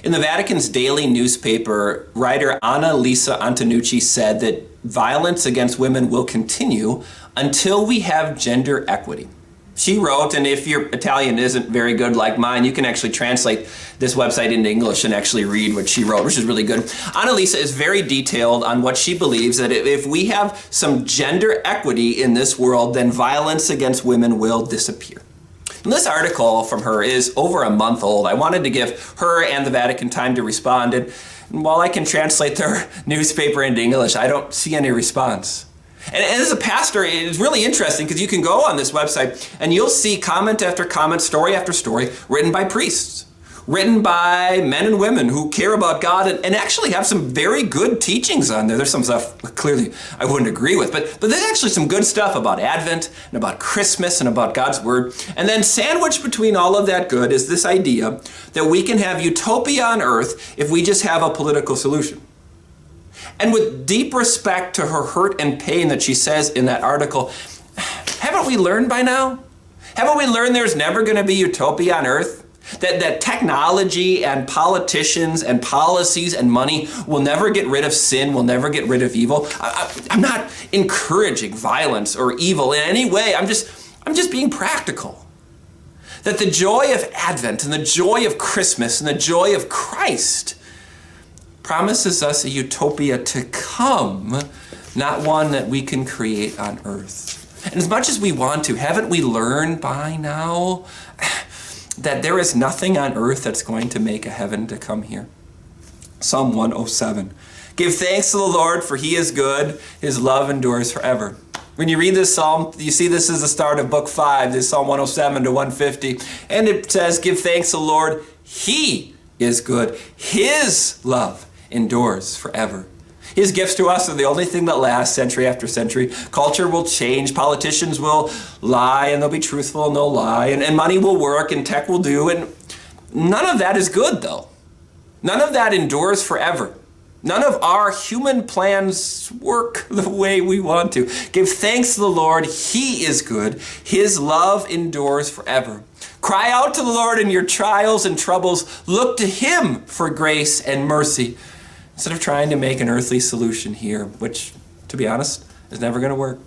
In the Vatican's daily newspaper, writer Annalisa Antonucci said that violence against women will continue until we have gender equity. She wrote, and if your Italian isn't very good like mine, you can actually translate this website into English and actually read what she wrote, which is really good. Annalisa is very detailed on what she believes, that if we have some gender equity in this world, then violence against women will disappear. And this article from her is over a month old. I wanted to give her and the Vatican time to respond, and while I can translate their newspaper into English, I don't see any response. And as a pastor, it's really interesting because you can go on this website and you'll see comment after comment, story after story, written by priests, written by men and women who care about God and actually have some very good teachings on there. There's some stuff clearly I wouldn't agree with, but there's actually some good stuff about Advent and about Christmas and about God's Word. And then sandwiched between all of that good is this idea that we can have utopia on earth if we just have a political solution. And with deep respect to her hurt and pain that she says in that article, haven't we learned by now? Haven't we learned there's never going to be utopia on earth? That technology and politicians and policies and money will never get rid of sin, will never get rid of evil? I'm not encouraging violence or evil in any way. I'm just being practical. That the joy of Advent and the joy of Christmas and the joy of Christ promises us a utopia to come, not one that we can create on earth. And as much as we want to, haven't we learned by now that there is nothing on earth that's going to make a heaven to come here? Psalm 107. Give thanks to the Lord, for he is good. His love endures forever. When you read this psalm, you see this is the start of book 5, this Psalm 107 to 150. And it says, give thanks to the Lord. He is good. His love endures forever. His gifts to us are the only thing that lasts century after century. Culture will change, politicians will lie, and they'll be truthful and they'll lie, and money will work and tech will do, and none of that is good though. None of that endures forever. None of our human plans work the way we want to. Give thanks to the Lord, he is good. His love endures forever. Cry out to the Lord in your trials and troubles. Look to him for grace and mercy, instead of trying to make an earthly solution here, which, to be honest, is never going to work.